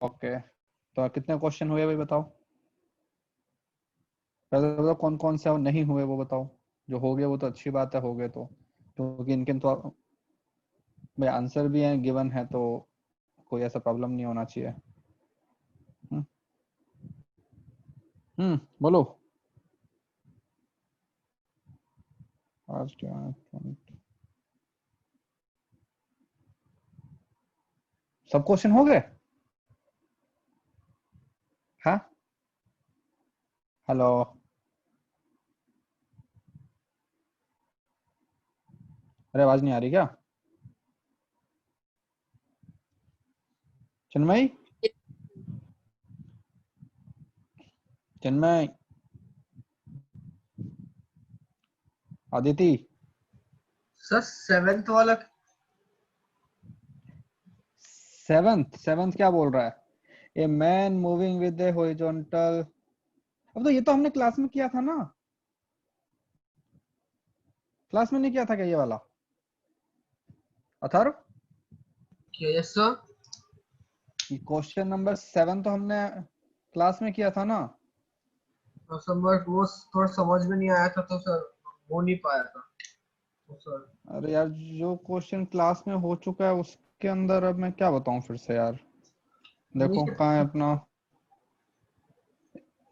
Okay, तो कितने question हुए भाई बताओ। पहले तो बताओ कौन कौन से नहीं हुए वो बताओ। जो हो गए वो तो अच्छी बात है, हो गए तो, क्योंकि इनके तो भाई आंसर भी है गिवन है, तो कोई ऐसा प्रॉब्लम नहीं होना चाहिए। हम्म बोलो। आज क्या सब क्वेश्चन हो गए? हाँ, हेलो, अरे आवाज नहीं आ रही क्या? चिन्मय, चिन्मय, आदिति। सर सेवेंथ वाला सेवंथ सेवंथ क्या बोल रहा है? A man moving with A horizontal. अब तो ये तो हमने क्लास में किया था ना। क्लास में नहीं किया था क्या ये वाला Atharva? Yes sir. Question number 7 तो हमने क्लास में किया था ना। और सर वो थोड़ा समझ में नहीं आया था तो सर हो नहीं पाया था तो सर। अरे यार, जो क्वेश्चन क्लास में हो चुका है उसके अंदर अब मैं क्या बताऊं फिर से यार। देखो नीचे। कहाँ है अपना।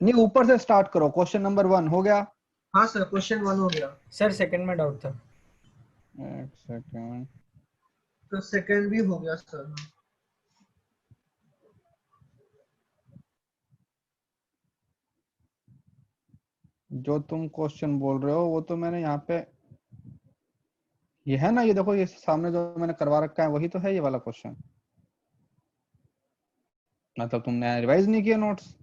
नहीं, ऊपर से स्टार्ट करो। क्वेश्चन नंबर 1 हो गया। हाँ सर क्वेश्चन वन हो गया। सर सेकंड में डाउट था। एक सेकेंड। तो सेकंड भी हो गया सर। जो तुम क्वेश्चन बोल रहे हो वो तो मैंने यहाँ पे, ये है ना, ये देखो, ये सामने जो मैंने करवा रखा है वही तो है ये वाला क्वेश्चन। मतलब तुमने रिवाइज नहीं किया नोट्स?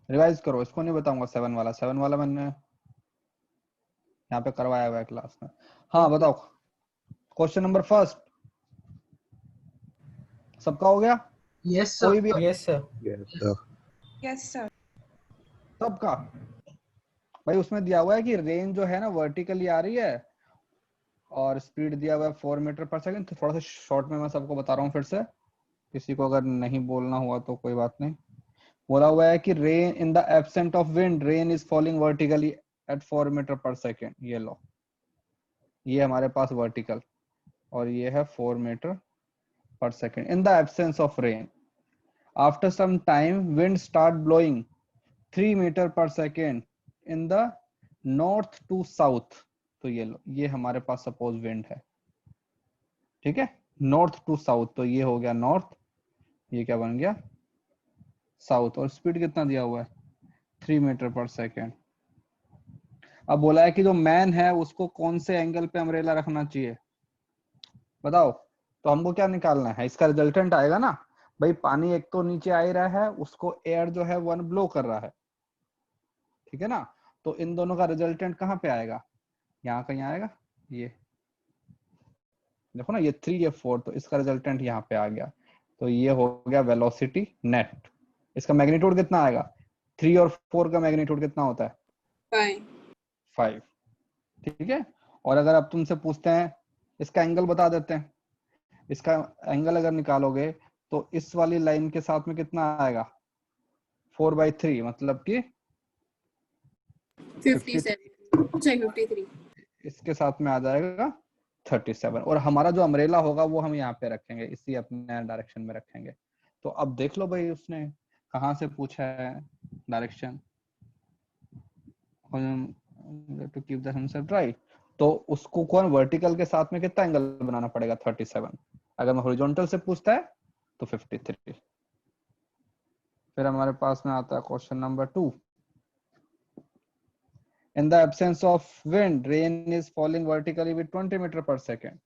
रिवाइज करो, इसको नहीं बताऊंगा। 7 वाला मैंने यहाँ पे करवाया हुआ है क्लास में। हाँ बताओ। क्वेश्चन नंबर फर्स्ट सबका हो गया? यस कोई भी? Sir. Yes sir. Yes sir. Yes sir. सबका? भाई उसमें दिया हुआ है कि रेंज जो है ना वर्टिकली आ रही है, और स्पीड दिया हुआ है 4 मीटर पर सेकंड। तो थोड़ा सा शॉर्ट में मैं सबको बता रहा हूँ फिर से, किसी को अगर नहीं बोलना हुआ तो कोई बात नहीं। बोला हुआ है कि rain in the absent of wind rain is falling vertically at 4 metre per second. ये लो, ये हमारे पास वर्टिकल, और ये है 4 metre per second in the absence of rain. After some time wind start blowing 3 metre per second in the north to south. तो ये लो, ये हमारे पास सपोज विंड है, ठीक है, नॉर्थ टू साउथ। तो ये हो गया नॉर्थ, ये क्या बन गया साउथ। और स्पीड कितना दिया हुआ है? 3 मीटर पर सेकेंड। अब बोला है कि जो मैन है उसको कौन से एंगल पे अम्ब्रेला रखना चाहिए, बताओ। तो हमको क्या निकालना है? इसका रिजल्टेंट आएगा ना। भाई पानी एक तो नीचे आ ही रहा है, उसको एयर जो है वन ब्लो कर रहा है, ठीक है ना। तो इन दोनों का रिजल्टेंट कहाँ पे आएगा? यहाँ कहीं आएगा। ये देखो ना, ये 3 ये 4, तो इसका रिजल्टेंट यहाँ पे आ गया। तो ये हो गया वेलोसिटी नेट। इसका मैग्नीट्यूड कितना आएगा? 3 और 4 का मैग्नीट्यूड कितना होता है? 5। ठीक है। और अगर अब तुमसे पूछते हैं, इसका एंगल बता देते हैं। इसका एंगल अगर निकालोगे तो इस वाली लाइन के साथ में कितना आएगा? 4/3, मतलब कि 53। 53। इसके साथ में आ जाएगा 37। और हमारा जो अम्ब्रेला होगा वो हम यहाँ पे रखेंगे, इसी अपने डायरेक्शन में रखेंगे। तो अब देख लो भाई उसने कहाँ से पूछा है direction, to keep the sunset right. तो उसको कौन वर्टिकल के साथ में कितना एंगल बनाना पड़ेगा? 37। अगर मैं हॉरिजॉन्टल से पूछता है तो 53। फिर हमारे पास में आता है question number 2। In the absence of wind rain is falling vertically with 20 metre per second.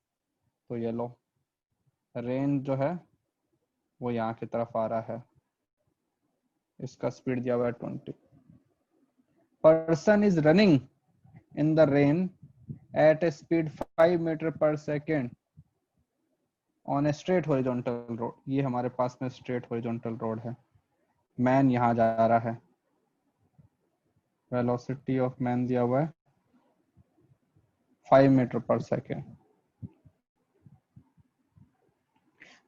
तो ये लो, रेन जो है वो यहाँ की तरफ आ रहा है, इसका स्पीड दिया हुआ है 20। Person is running in the rain at a speed 5 metre per second on a straight horizontal road. ये हमारे पास में स्ट्रेट हॉरिजॉन्टल रोड है। मैन यहाँ जा रहा है, वेलोसिटी ऑफ मैन दिया हुआ है 5 metre per second.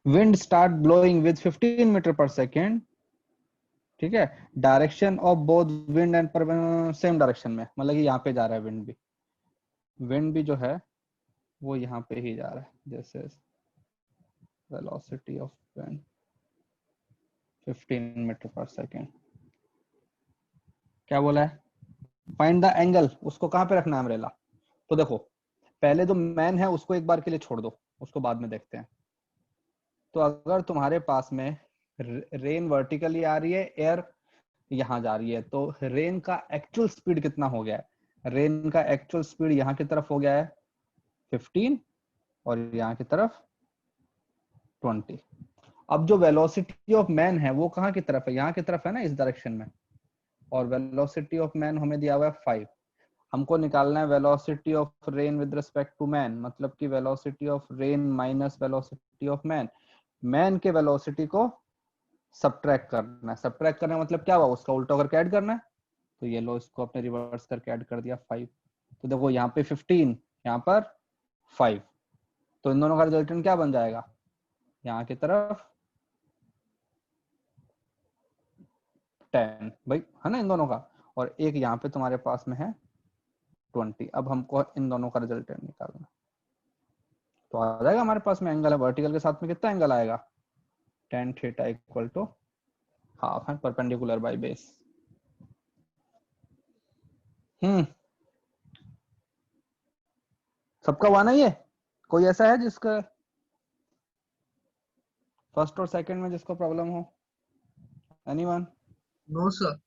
Wind start blowing with 15 metre per second, ठीक है, direction of both wind and same direction में, मतलब कि यहाँ पे जा रहा है विंड भी जो है वो यहाँ पे ही जा रहा है, जैसे velocity of wind 15 metre per second. क्या बोला है? फाइंड द एंगल, उसको कहाँ पे रखना है अम्ब्रेला? तो देखो पहले जो मैन है उसको एक बार के लिए छोड़ दो, उसको बाद में देखते हैं। तो अगर तुम्हारे पास में रेन वर्टिकली आ रही है, एयर यहाँ जा रही है, तो रेन का एक्चुअल स्पीड कितना हो गया है? रेन का एक्चुअल स्पीड यहाँ की तरफ हो गया है 15 और यहाँ की तरफ 20। अब जो वेलोसिटी ऑफ मैन है वो कहाँ की तरफ है? यहाँ की तरफ है ना, इस डायरेक्शन में, और वेलोसिटी ऑफ मैन हमें दिया हुआ है 5। हमको निकालना है velocity of rain with respect to man, मतलब कि velocity of rain minus velocity of man. Man के वेलोसिटी को सब्ट्रैक्ट करना है, सब्ट्रैक्ट करना मतलब क्या हुआ? उसका उल्टा करके ऐड करना है। तो ये लो, इसको अपने रिवर्स करके ऐड कर दिया 5। तो देखो यहाँ पे 15, यहाँ पर 5, तो इन दोनों का रिजल्टेंट क्या बन जाएगा? यहाँ की तरफ 10 भाई, है ना इन दोनों का, और एक यहाँ पे तुम्हारे पास में है 20। अब हमको इन दोनों का रिजल्टेंट निकालना, तो आ जाएगा हमारे पास में एंगल है वर्टिकल के साथ में, कितना एंगल आएगा? tan theta equal to half है परपेंडिकुलर बाय बेस। सबका हुआ ना ये? कोई ऐसा है जिसका फर्स्ट और सेकंड में जिसको प्रॉब्लम हो? एनीवन? No sir.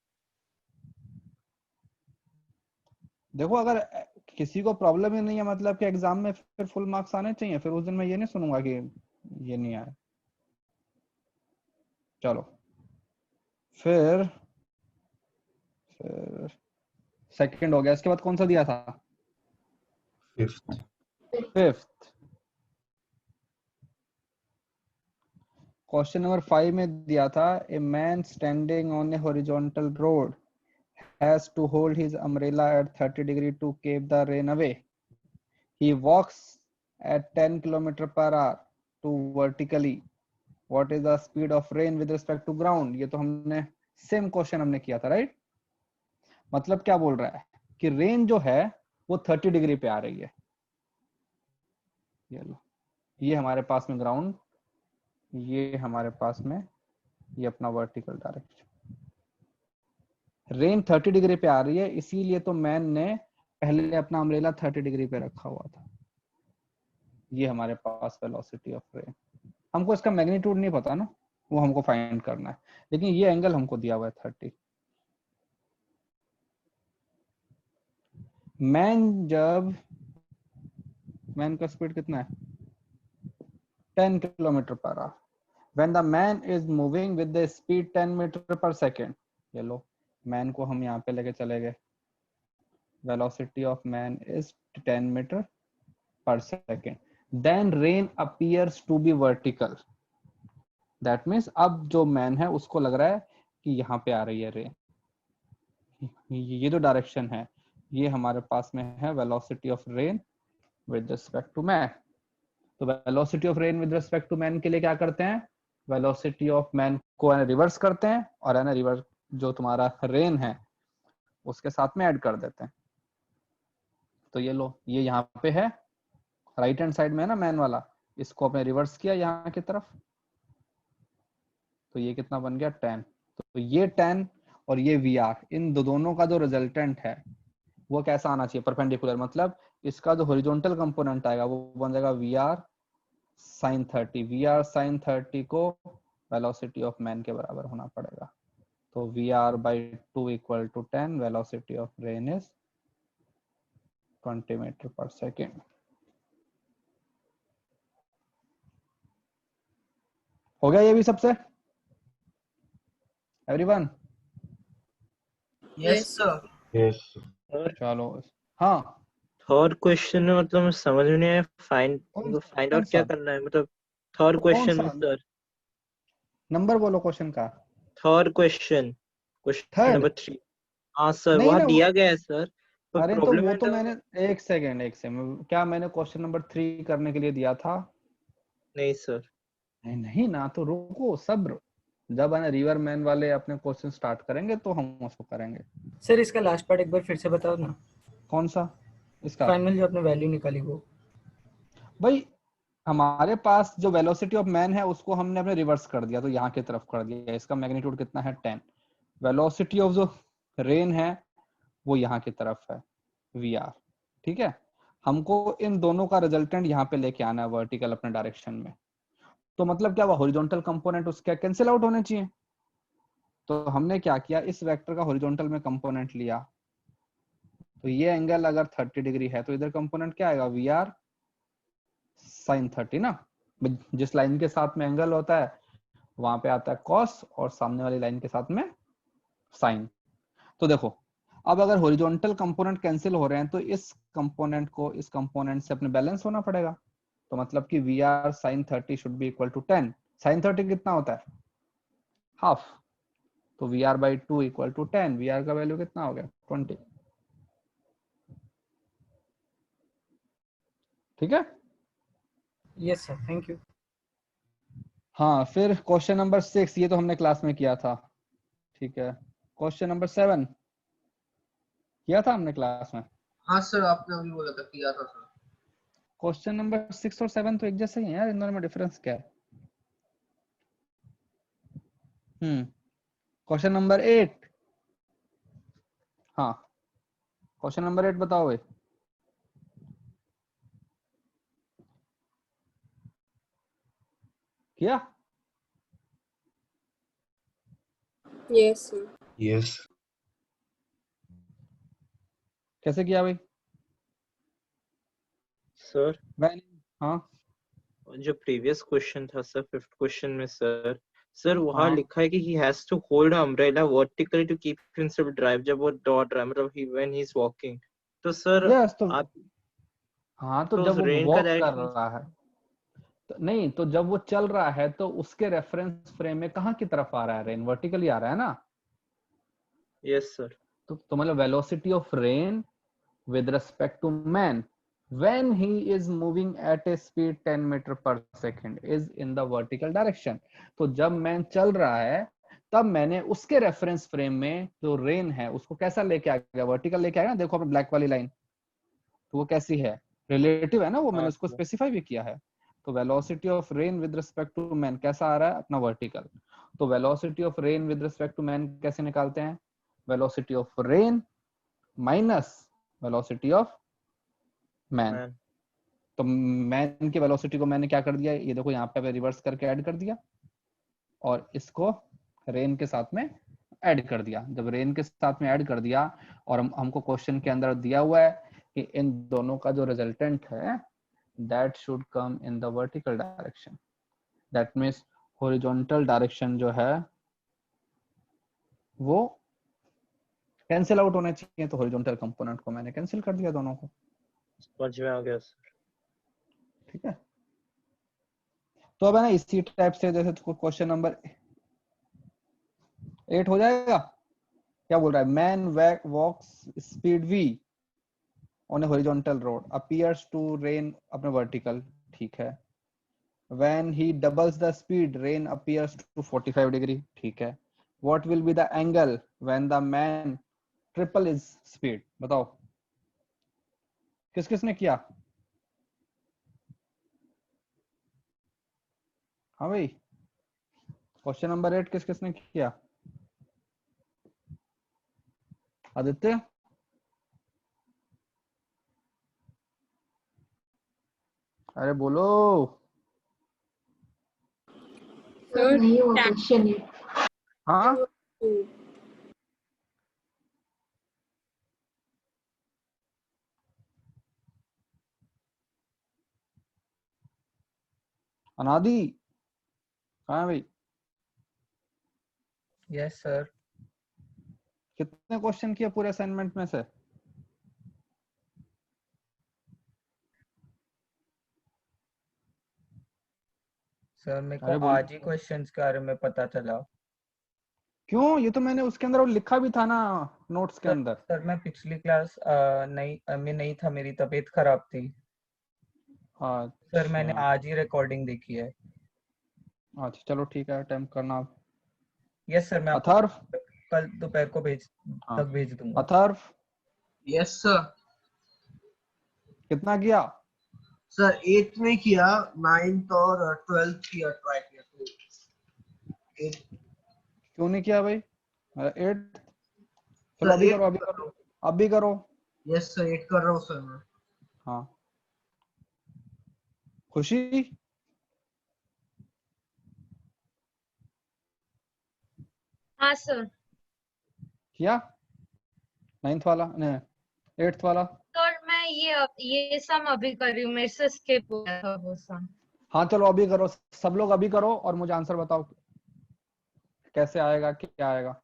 देखो अगर किसी को प्रॉब्लम ही नहीं है, मतलब कि एग्जाम में फिर फुल मार्क्स आने चाहिए, फिर उस दिन मैं ये नहीं सुनूंगा कि ये नहीं आया। चलो फिर सेकंड हो गया, इसके बाद कौन सा दिया था? फिफ्थ। क्वेश्चन नंबर 5 में दिया था, a man standing on a horizontal road has to hold his umbrella at 30 degree to keep the rain away. He walks at 10 km per hour to vertically. What is the speed of rain with respect to ground? ये तो हमने same question हमने किया था, right? मतलब क्या बोल रहा है कि रेन जो है वो 30 डिग्री पे आ रही है। ये लो, ये हमारे पास में ग्राउंड, ये हमारे पास में ये अपना वर्टिकल डायरेक्शन। रेन 30 डिग्री पे आ रही है, इसीलिए तो मैन ने पहले अपना अम्ब्रेला 30 डिग्री पे रखा हुआ था। ये हमारे पास वेलोसिटी ऑफ रेन। हमको इसका मैग्नीट्यूड नहीं पता ना, वो हमको फाइंड करना है, लेकिन ये एंगल हमको दिया हुआ है 30। मैन का स्पीड कितना है? 10 kilometre per hour. When the man is moving with the speed 10 metre per second, ये लो मैन को हम यहाँ पे लेके चले गए, velocity of man is 10 metre per second, then rain appears to be vertical. That means अब जो मैन है उसको लग रहा है कि यहाँ पे आ रही है रेन। ये जो डायरेक्शन है ये हमारे पास में है velocity of rain with respect to man. तो velocity of rain with respect to man के लिए क्या करते हैं? वेलोसिटी ऑफ मैन को रिवर्स करते हैं और है ना रिवर्स जो तुम्हारा रेन है उसके साथ में ऐड कर देते हैं। तो ये लो, ये यहाँ पे है राइट हैंड साइड में है ना मैन वाला, इसको आपने रिवर्स किया यहाँ की तरफ, तो ये कितना बन गया 10। तो ये 10 और ये VR, इन दोनों का जो रिजल्टेंट है वो कैसा आना चाहिए? परपेंडिकुलर, मतलब इसका जो हॉरिजॉन्टल कंपोनेंट आएगा वो बन जाएगा VR sin 30। VR sin 30 को वेलोसिटी ऑफ मैन के बराबर होना पड़ेगा। तो VR/2 equal to 10, velocity of rain is 20 metre per second. हो गया ये भी सबसे? एवरीवन? Yes sir. यस। चलो हाँ, थर्ड क्वेश्चन में मतलब मैं समझ में नहीं आया, फाइंड कौन आउट क्या सा? करना है, मतलब थर्ड कौन क्वेश्चन सा? में सर। नंबर बोलो क्वेश्चन का। Third question third? नंबर 3। हाँ सर, नहीं वहाँ ना दिया गया है सर, पर अरे तो प्रॉब्लम वो है तो तो मैंने एक सेकेंड क्या मैंने क्वेश्चन नंबर 3 करने के लिए दिया था? नहीं सर। नहीं नहीं ना, तो रुको सब्र, जब है ना रिवर मैन वाले अपने क्वेश्चन स्टार्ट करेंगे तो हम उसको करेंगे। सर इसका लास्ट पार्ट एक बार फिर से बताओ ना, कौन सा? इसका फाइनल जो आपने वैल्यू निकाली वो। भाई, हमारे पास जो वेलोसिटी ऑफ मैन है उसको हमने अपने रिवर्स कर दिया, तो यहाँ की तरफ कर दिया, इसका मैग्नीट्यूड कितना है 10। वेलोसिटी ऑफ जो रेन है वो यहाँ की तरफ है VR, ठीक है। हमको इन दोनों का रिजल्टेंट यहाँ पे लेके आना है वर्टिकल अपने डायरेक्शन में, तो मतलब क्या हुआ, हॉरिजॉन्टल कंपोनेंट उसके कैंसिल आउट होने चाहिए। तो हमने क्या किया, इस वेक्टर का हॉरिजॉन्टल में कंपोनेंट लिया, तो ये एंगल अगर 30 डिग्री है तो इधर कंपोनेंट क्या आएगा, VR sin 30 ना। जिस लाइन के साथ में एंगल होता है वहां पे आता है कॉस, और सामने वाली लाइन के साथ में साइन। तो देखो, अब अगर हॉरिजॉन्टल कंपोनेंट कैंसिल हो रहे हैं तो इस कंपोनेंट को इस कंपोनेंट से अपने बैलेंस होना पड़ेगा, तो मतलब कि VR sin 30 should be equal to 10। sin 30 कितना होता है, हाफ, तो VR/2 इक्वल टू 10। VR का वैल्यू कितना हो गया, 20। ठीक है। Yes sir, thank you. हाँ, फिर क्वेश्चन नंबर 6, ये तो हमने क्लास में किया था, ठीक है। क्वेश्चन नंबर 7 किया था हमने क्लास में। हाँ सर, आपने अभी बोला था, किया था सर। क्वेश्चन नंबर 6 और 7 तो एक जैसे ही है यार, इन दोनों में डिफरेंस क्या है? क्वेश्चन नंबर 8, हाँ क्वेश्चन नंबर 8 बताओ भाई। किया? Yes, sir. Yes. कैसे किया भाई? सर हाँ जो प्रीवियस क्वेश्चन था सर, 5th क्वेश्चन में सर वहाँ हाँ लिखा है कि he has to hold umbrella vertically to keep himself drive, जब वो दौड़ रहा है, मतलब when he is walking। तो सर यस, तो आप हाँ, तो तो जब वो रेन का वॉक कर डायरेक्शन। रहा है तो नहीं, तो जब वो चल रहा है तो उसके रेफरेंस फ्रेम में कहाँ की तरफ आ रहा है, रेन वर्टिकली आ रहा है ना। Yes sir. तो मतलब velocity of rain with respect to man when he is moving at a speed 10 meter per second is in the vertical direction। तो जब मैन चल रहा है तब मैंने उसके रेफरेंस फ्रेम में जो रेन है उसको कैसा लेके आ गया, वर्टिकल लेके आया ना। देखो अपने ब्लैक वाली लाइन, तो वो कैसी है, रिलेटिव है ना वो, मैंने हाँ उसको सर। स्पेसिफाई भी किया है। तो velocity of rain with respect to man कैसा आ रहा है, अपना वर्टिकल। तो velocity of rain with respect to man कैसे निकालते हैं, velocity of rain minus velocity of man. Man. तो मैन की वेलोसिटी को मैंने क्या कर दिया, ये देखो यहाँ पे रिवर्स करके ऐड कर दिया, और इसको रेन के साथ में ऐड कर दिया। जब रेन के साथ में ऐड कर दिया, और हमको क्वेश्चन के अंदर दिया हुआ है कि इन दोनों का जो रिजल्टेंट है that should come in the vertical direction, that means horizontal direction जो है वो कैंसिल आउट होने चाहिए। तो हॉरिजॉन्टल कंपोनेंट को मैंने कैंसिल कर दिया दोनों को, समझ में आ गया सर। ठीक है। तो अब है ना इसी टाइप से जैसे क्वेश्चन नंबर 8 हो जाएगा। क्या बोल रहा है, man walks speed V on a horizontal road appears to rain अपने वर्टिकल, ठीक है। when he doubles the speed rain appears to 45 degree, ठीक है। what will be the angle when the man triple his speed, बताओ किस किसने किया। हाँ भाई, क्वेश्चन नंबर 8 किस किसने किया, आदित्य। अरे बोलो। Sir, नहीं हुआ tan क्वेश्चन ये। हाँ was 2. अनादि कहाँ है भाई, यस सर। कितने क्वेश्चन किए पूरे असाइनमेंट में से। सर मेरे अरे को बोल, आज ही क्वेश्चंस के बारे में पता चला। क्यों, ये तो मैंने उसके अंदर लिखा भी था ना नोट्स के अंदर। सर मैं पिछली क्लास नहीं था, मेरी तबीयत खराब थी। सर मैंने अच्छा आज ही रिकॉर्डिंग देखी है। अच्छा चलो ठीक है, अटेम्प्ट करना आप। यस सर, मैं आपको अथर्व। कल दोपहर को हाँ तक भेज दूंगा। Atharva yes sir. कितना किया? सर 8th में किया, 9th और 12th किया, ट्राई किया तो 8। क्यों नहीं किया भाई? 8? चलो सर अभी 8 करो, अभी कर रहा करो, हूँ। अभी करो। यस सर 8 कर रहा हूँ सर मैं। हाँ खुशी हाँ सर। किया 9th वाला, नहीं 8th वाला? सर मैं ये सम अभी कर रही हूँ, मेरे से स्किप हो गया था वो सम। हाँ चलो अभी करो, सब लोग अभी करो और मुझे आंसर बताओ कैसे आएगा, क्या आएगा।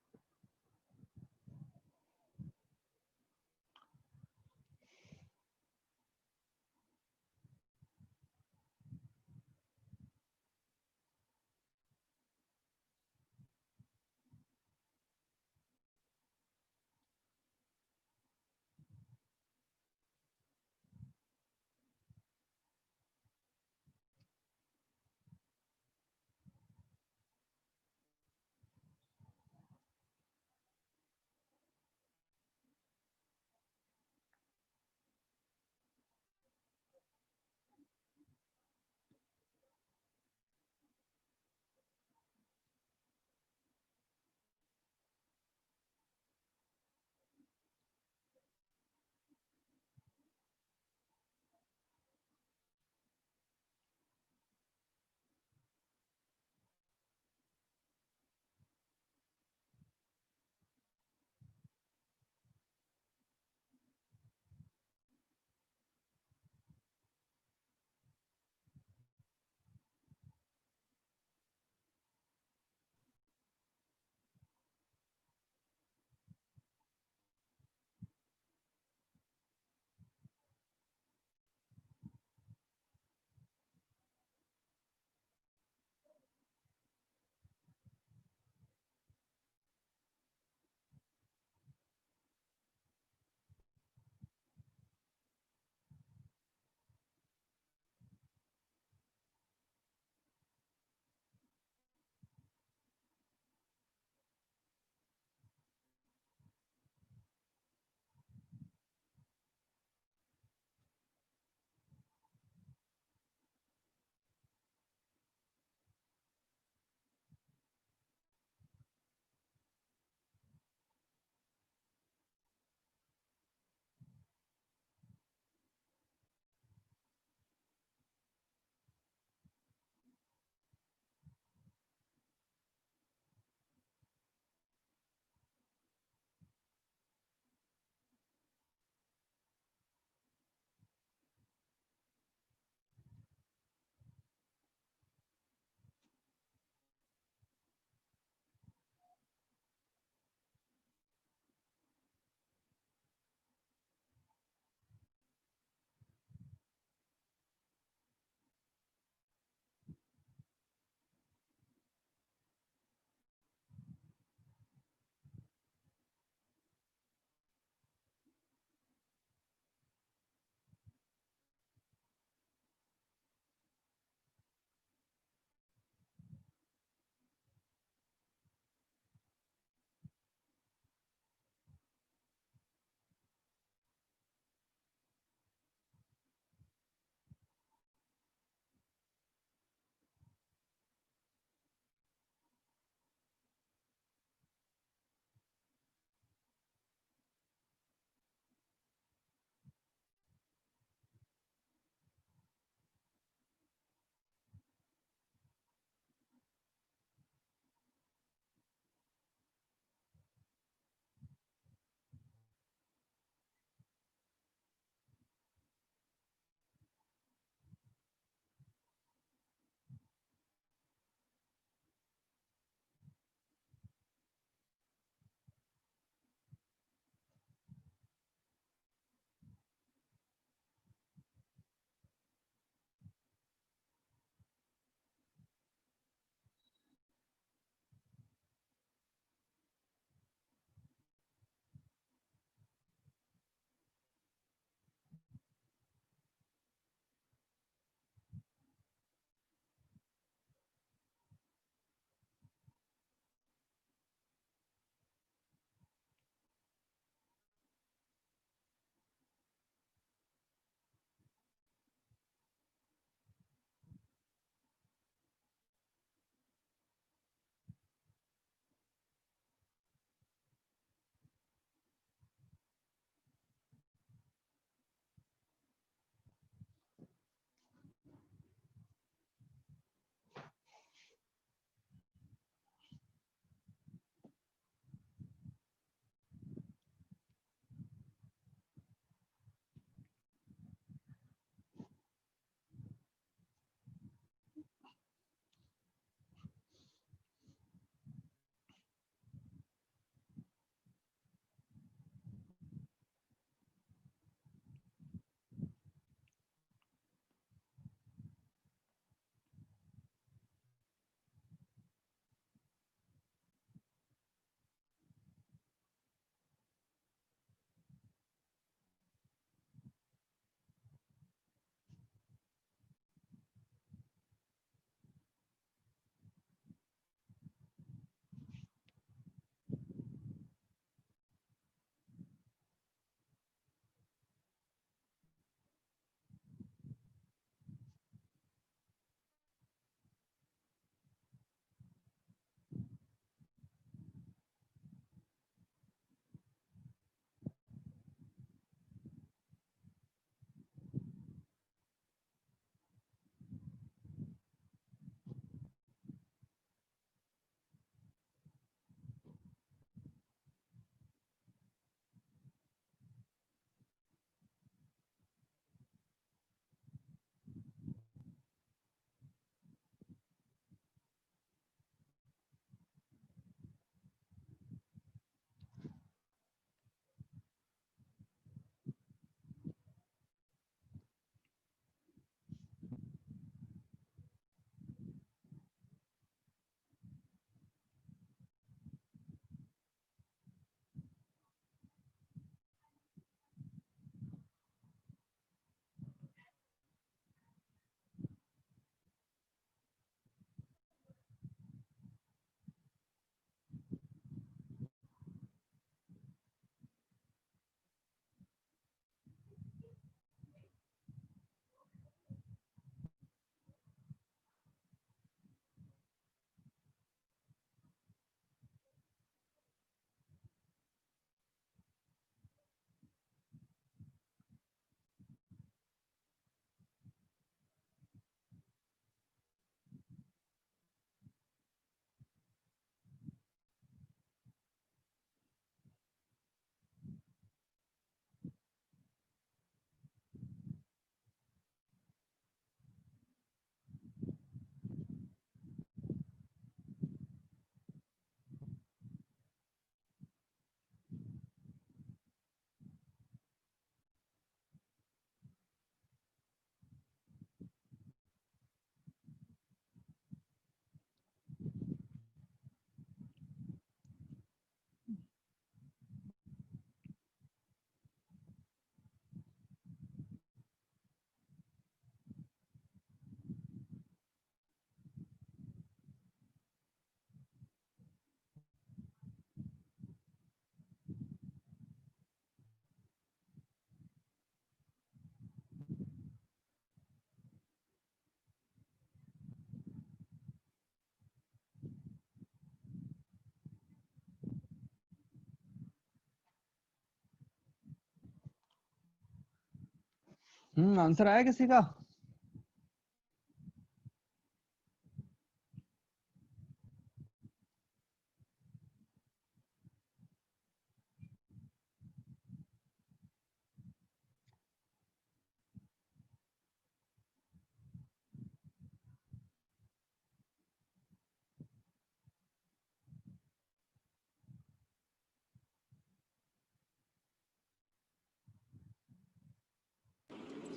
आंसर आया किसी का?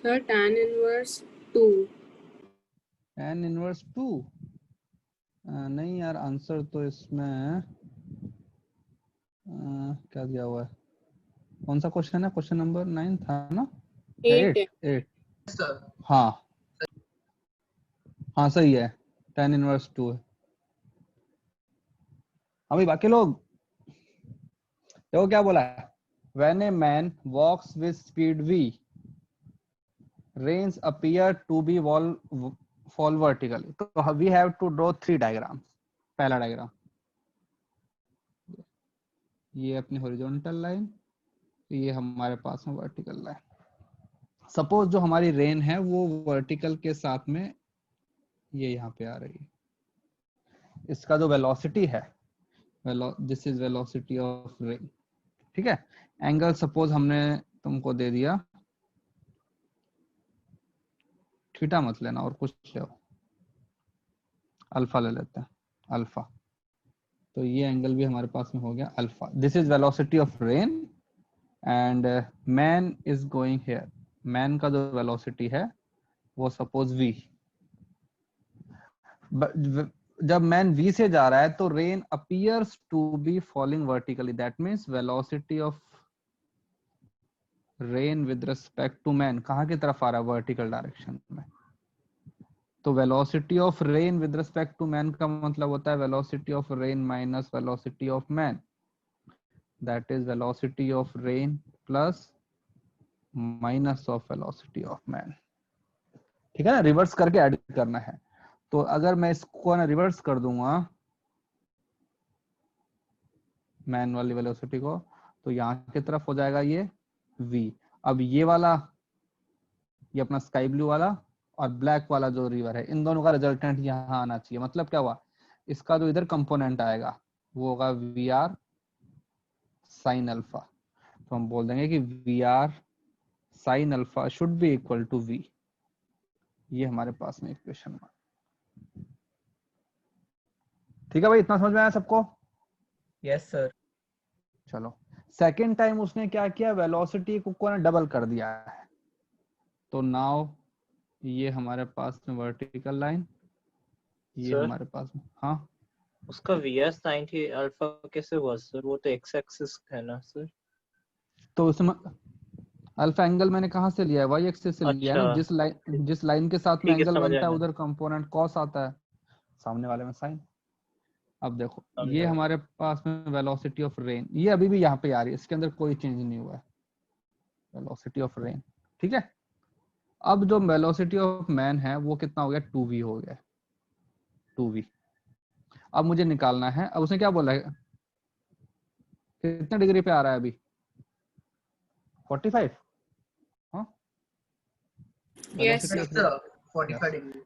Sir, tan inverse 2. tan inverse 2? नहीं यार, आंसर तो इसमें क्या दिया हुआ है? कौन सा क्वेश्चन है? क्वेश्चन नंबर 9 था ना? 8 है। 8। सर हाँ हाँ सही है, tan इनवर्स 2 है। अभी बाकी लोग देखो क्या बोला है, when a man walks with speed v, rains appear to be fall vertically, तो we have to draw 3 diagram. पहला डायग्राम ये अपनी हॉरिजॉन्टल लाइन, ये हमारे पास में वर्टिकल लाइन। सपोज जो हमारी रेन है वो वर्टिकल के साथ में ये यहाँ पे आ रही है। इसका जो वेलोसिटी है, this is velocity of rain, ठीक है। एंगल सपोज हमने तुमको दे दिया, थीटा मत लेना और कुछ ले, अल्फा ले लेते हैं, अल्फा। तो ये एंगल भी हमारे पास में हो गया alpha. This is velocity of rain and man is going here. Man का जो वेलोसिटी है वो सपोज v। जब मैन v से जा रहा है तो rain appears to be falling vertically, that means velocity of rain with respect to man कहाँ की तरफ आ रहा है? वर्टिकल डायरेक्शन में। तो velocity of rain with respect to man का मतलब होता है velocity of rain minus velocity of man, that is velocity of rain plus minus of velocity of man. ठीक है ना, रिवर्स करके ऐड करना है। तो अगर मैं इसको ना रिवर्स कर दूंगा मैन वाली वेलोसिटी को, तो यहाँ की तरफ हो जाएगा ये v। अब ये वाला, ये अपना स्काई ब्लू वाला और ब्लैक वाला जो रिवर है, इन दोनों का रिजल्टेंट यहाँ आना चाहिए। मतलब क्या हुआ, इसका जो इधर कंपोनेंट आएगा वो होगा वी आर साइन अल्फा। तो हम बोल देंगे कि V R sine alpha should be equal to v। ये हमारे पास में इक्वेशन है। ठीक है भाई, इतना समझ में आया सबको? Yes sir. चलो, सेकेंड टाइम उसने क्या किया, वेलोसिटी को डबल कर दिया है। तो नाउ ये हमारे पास में वर्टिकल लाइन, ये सर हमारे पास में, हाँ उसका वी साइन थी अल्फा कैसे हुआ सर? वो तो एक्स एक्सिस है ना सर। तो उसमें अल्फा एंगल मैंने कहाँ से लिया है? वाई एक्सिस से लिया है ना। अच्छा जिस लाइन के साथ में ठीक है, एंगल समझ बनता है आया, उधर कंपोनेंट कॉस आता है, सामने वाले में साइन। अब देखो ये समझा। हमारे पास में वेलोसिटी ऑफ रेन, ये अभी भी यहाँ पे आ रही है, इसके अंदर कोई चेंज नहीं हुआ है, वेलोसिटी ऑफ रेन। ठीक है, अब जो वेलोसिटी ऑफ मैन है वो कितना हो गया? 2v हो गया, 2v। अब मुझे निकालना है, अब उसने क्या बोला है, कितने डिग्री पे आ रहा है अभी? 45। हाँ Yes, velocity sir. Of sir rain, 45 degree.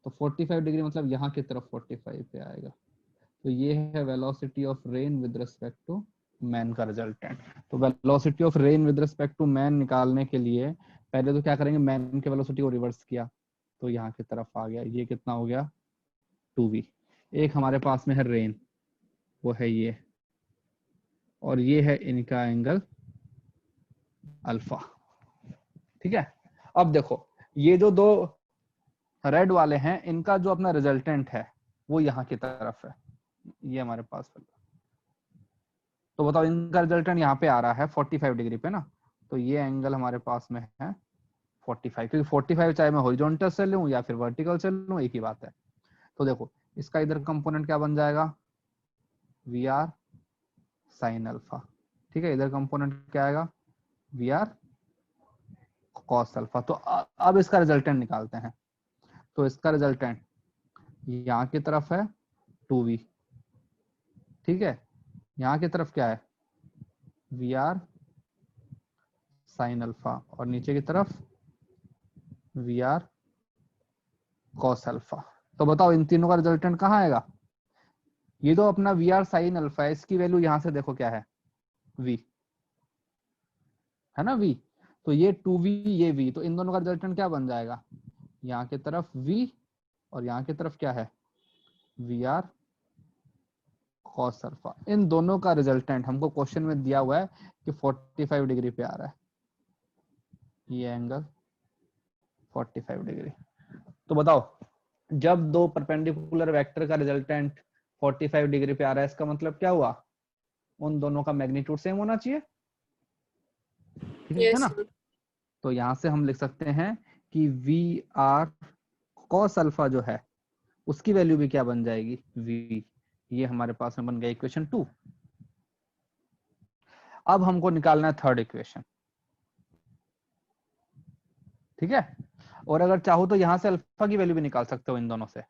तो 45 डिग्री मतलब यहाँ की तरफ 45 पे आएगा। तो ये है velocity of rain with respect to man का रिजल्टेंट। तो velocity of rain with respect to man निकालने के लिए पहले तो क्या करेंगे, मैन के वेलोसिटी को रिवर्स किया तो यहाँ की तरफ आ गया, ये कितना हो गया? 2v। एक हमारे पास में है रेन, वो है ये, और ये है इनका एंगल अल्फा। ठीक है, अब देखो ये जो दो रेड वाले हैं इनका जो अपना रिजल्टेंट है वो यहाँ की तरफ है, ये हमारे पास है। तो बताओ इनका रिजल्टेंट यहाँ पे आ रहा है 45 डिग्री पे ना, तो ये एंगल हमारे पास में है 45, क्योंकि 45 चाहे मैं हॉरिजॉन्टल से लूं या फिर वर्टिकल से लूं एक ही बात है। तो देखो इसका इधर कंपोनेंट क्या बन जाएगा? V R sine alpha. ठीक है, इधर कंपोनेंट क्या आएगा? V R cos alpha. तो अब इसका रिजल्टेंट निकालते हैं। तो इसका रिजल्टेंट यहाँ की तरफ है 2v, ठीक है, यहाँ की तरफ क्या है? वी आर साइन अल्फा, और नीचे की तरफ वी आर कॉस अल्फा। तो बताओ इन तीनों का रिजल्टेंट कहाँ आएगा? ये तो अपना वी आर साइन अल्फा है, इसकी वैल्यू यहां से देखो क्या है, v है ना, v। तो ये 2v ये v, तो इन दोनों का रिजल्टेंट क्या बन जाएगा? यहाँ की तरफ v और यहाँ की तरफ क्या है, वी आर कॉस अल्फा। इन दोनों का रिजल्टेंट हमको क्वेश्चन में दिया हुआ है कि 45 डिग्री पे आ रहा है, ये एंगल 45 डिग्री। तो बताओ जब दो परपेंडिकुलर वेक्टर का रिजल्टेंट 45 डिग्री पे आ रहा है, इसका मतलब क्या हुआ? उन दोनों का मैग्नीट्यूड सेम होना चाहिए, ठीक है Yes, ना? sir. तो यहां से हम लिख सकते हैं कि वी आर कॉस अल्फा जो है उसकी वैल्यू भी क्या बन जाएगी, v। ये हमारे पास में बन गया इक्वेशन 2। अब हमको निकालना है थर्ड इक्वेशन, ठीक है। और अगर चाहो तो यहां से अल्फा की वैल्यू भी निकाल सकते हो इन दोनों से,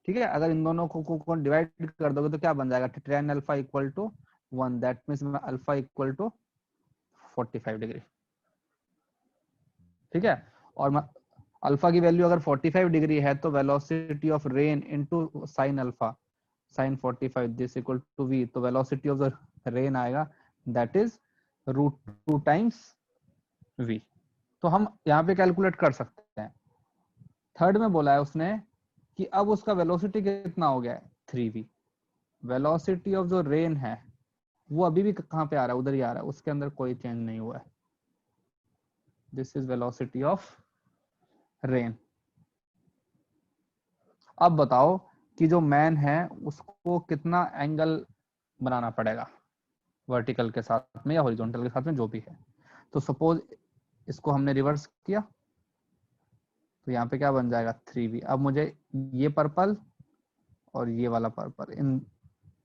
ठीक है। अगर इन दोनों को डिवाइड कर दोगे तो क्या बन जाएगा, tan alpha equal to 1, that means alpha equal to 45 degree, ठीक है। और अल्फा की वैल्यू अगर 45 डिग्री है तो velocity of rain into sine alpha sine 45 this equal to v, तो वेलोसिटी ऑफ द रेन आएगा दैट इज √2 टाइम्स v। तो हम यहाँ पे कैलकुलेट कर सकते हैं। थर्ड में बोला है उसने कि अब उसका वेलोसिटी कितना हो गया है, 3v। वेलोसिटी ऑफ जो रेन है वो अभी भी कहाँ पे आ रहा है, उधर ही आ रहा है, उसके अंदर कोई चेंज नहीं हुआ है। This is velocity of rain. अब बताओ कि जो मैन है उसको कितना एंगल बनाना पड़ेगा वर्टिकल के साथ में या हॉरिजॉन्टल के साथ में, जो भी है। तो सपोज इसको हमने रिवर्स किया तो यहाँ पे क्या बन जाएगा, 3v। अब मुझे ये पर्पल और ये वाला पर्पल, इन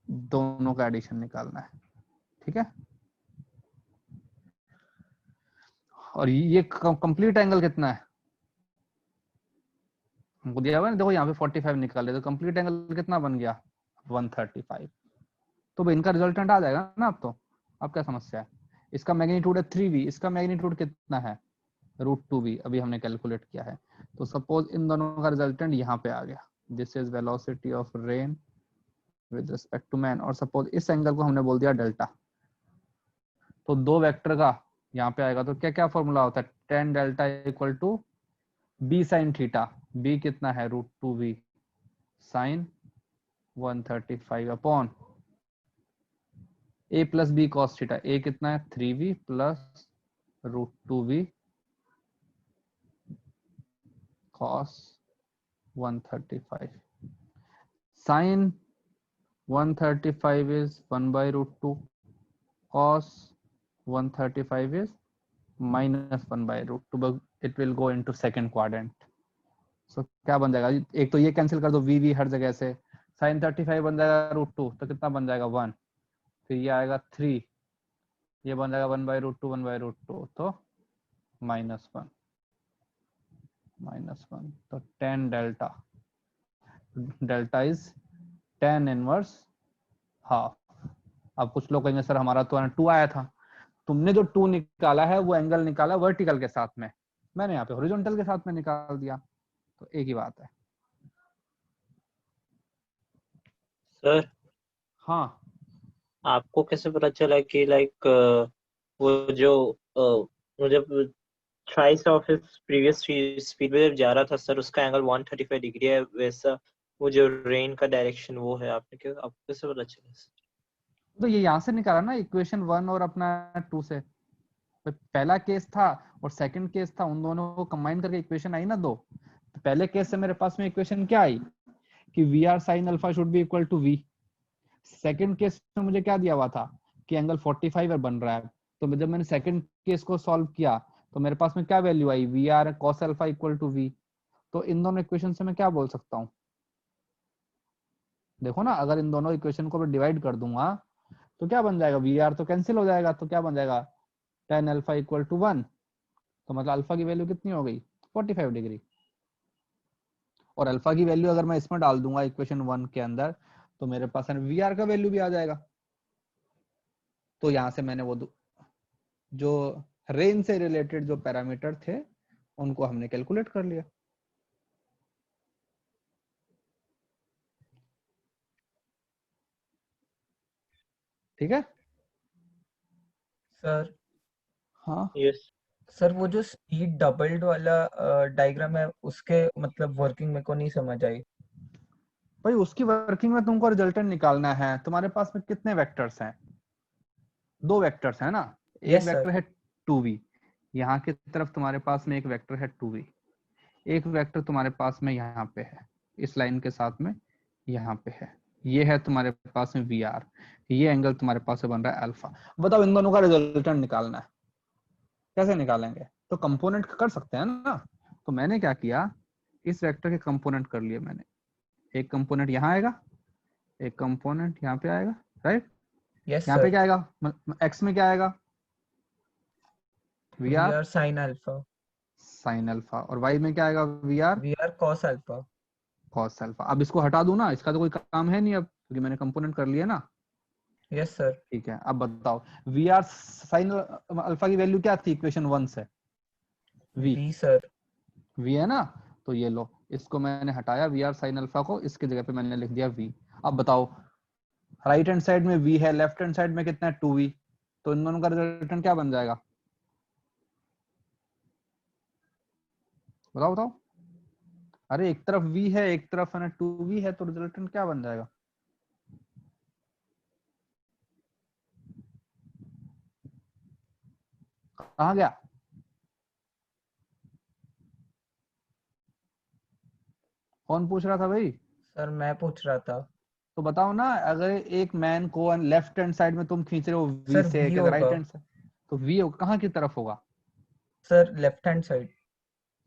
दोनों का एडिशन निकालना है, ठीक है। और ये कंप्लीट एंगल कितना है हमको दिया हुआ है, देखो यहाँ पे 45 निकाल रहे तो कंप्लीट एंगल कितना बन गया, 135। तो भाई इनका रिजल्टेंट आ जाएगा ना। अब क्या समस्या है? इसका मैग्नीट्यूड है 3v, इसका मैग्नीट्यूड कितना है, √2v, अभी हमने कैलकुलेट किया है। तो सपोज इन दोनों का रिजल्टेंट यहाँ पे आ गया, this is velocity of rain with respect to man. और सपोज इस एंगल को हमने बोल दिया डेल्टा, तो दो वेक्टर का यहाँ पे आएगा तो क्या क्या फॉर्मूला होता है, tan delta equal to b sin theta. b कितना है, √2v sin 135 upon a plus b cos theta. a कितना है, 3v plus √2v cos 135 sin 135 is 1 by √2, cos 135 is minus 1 by √2, but it will go into second quadrant. So क्या बन जाएगा, एक तो ये कैंसिल कर दो, v हर जगह से, sin 35 बन जाएगा √2, तो कितना बन जाएगा 1, फिर ये आएगा 3, ये बन जाएगा 1 by √2, तो -1 तो tan delta is tan inverse half. अब कुछ लोग कहेंगे सर हमारा तो 2 आया था, तुमने जो 2 निकाला है वो एंगल निकाला वर्टिकल के साथ में, मैंने यहाँ पे हॉरिजॉन्टल के साथ में निकाल दिया, तो एक ही बात है। सर हाँ आपको कैसे पता चला कि लाइक वो जो मुझे thrice of his previous speed पे जब जा रहा था सर, उसका एंगल 135 डिग्री है, वैसा वो जो रेन का डायरेक्शन वो है, आपको कैसे पता चला? तो ये यहाँ से निकाला ना, इक्वेशन 1 और अपना 2 से। तो पहला केस था और सेकंड केस था, उन दोनों को कंबाइन करके इक्वेशन आई ना 2। तो पहले केस से मेरे पास में इक्वेशन क्या आई कि V R sine alpha should be equal to v। Second case में मुझे क्या दिया हुआ था कि एंगल 45 बन रहा है। तो जब मैंने सेकंड केस को सॉल्व किया तो मेरे पास में क्या वैल्यू आई, V R cos alpha equal to v। तो इन दोनों इक्वेशन से मैं क्या बोल सकता हूँ, देखो ना, अगर इन दोनों इक्वेशन को मैं डिवाइड कर दूंगा तो क्या बन जाएगा, वी आर तो कैंसिल हो जाएगा, तो क्या बन जाएगा tan अल्फा इक्वल टू 1। तो मतलब अल्फा की वैल्यू कितनी हो गई, 45 डिग्री। और अल्फा की वैल्यू अगर मैं इसमें डाल दूंगा इक्वेशन 1 के अंदर तो मेरे पास वी आर का वैल्यू भी आ जाएगा। तो यहां से मैंने वो जो रेन से रिलेटेड जो पैरामीटर थे उनको हमने कैलकुलेट कर लिया। ठीक है सर हाँ यस सर वो जो स्पीड डबल्ड वाला डायग्राम है उसके मतलब वर्किंग मेरे को नहीं समझ आई। भाई, उसकी वर्किंग में तुमको रिजल्टेंट निकालना है। तुम्हारे पास में कितने वेक्टर्स हैं? 2 वेक्टर्स है ना। एक यस वेक्टर सर। है 2v, यहाँ की तरफ तुम्हारे पास में एक वेक्टर है 2v, एक वेक्टर तुम्हारे पास में यहाँ पे है, इस लाइन के साथ में यहाँ पे है। ये है तुम्हारे पास में वी आर, ये एंगल तुम्हारे पास में बन रहा है अल्फा। बताओ इन दोनों का रिजल्टेंट निकालना है, कैसे निकालेंगे? तो कंपोनेंट कर सकते हैं ना। तो मैंने क्या किया, इस वेक्टर के कंपोनेंट कर लिए मैंने। एक कंपोनेंट यहाँ आएगा, एक कंपोनेंट यहाँ पे आएगा, राइट। यस यहाँ पे सर। क्या आएगा, एक्स में क्या आएगा, V V R R sine alpha. Sine alpha, और वाई में क्या आएगा, V R V R cos alpha. Cos alpha. अब इसको हटा दूं ना, इसका तो कोई काम है नहीं अब, क्योंकि मैंने कंपोनेंट कर लिया ना। Yes sir. ठीक है, अब बताओ वी आर साइन अल्फा की वैल्यू क्या थी इक्वेशन 1 से, वी वी सर। वी है ना। तो ये लो, इसको मैंने हटाया, वी आर साइन अल्फा को, इसके जगह पे मैंने लिख दिया वी। अब बताओ राइट हैंड साइड में वी है, लेफ्ट हैंड साइड में कितना है, 2v। तो इन दोनों का रिजल्टेंट क्या बन जाएगा, बताओ बताओ। अरे एक तरफ v है, एक तरफ है ना 2v है, तो रिजल्टेंट क्या बन जाएगा? कहाँ गया? कौन पूछ रहा था भाई? सर मैं पूछ रहा था। तो बताओ ना, अगर एक मैन को लेफ्ट हैंड साइड में तुम खींच रहे हो v सर से, वी अगर होगा। राइट हैंड साइड, तो v कहाँ की तरफ होगा? Sir left hand side.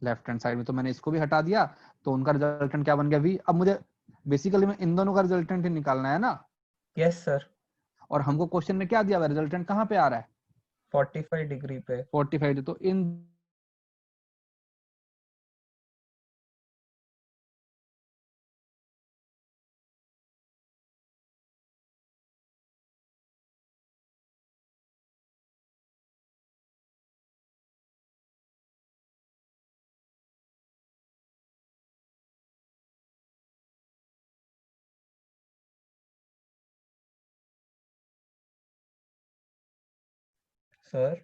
Left hand side में। तो मैंने इसको भी हटा दिया, तो उनका रिजल्टेंट क्या बन गया, v। अब मुझे बेसिकली में इन दोनों का रिजल्टेंट ही निकालना है ना। Yes sir. और हमको क्वेश्चन में क्या दिया हुआ है, रिजल्टेंट कहाँ पे आ रहा है, 45 डिग्री पे। 45। तो इन सर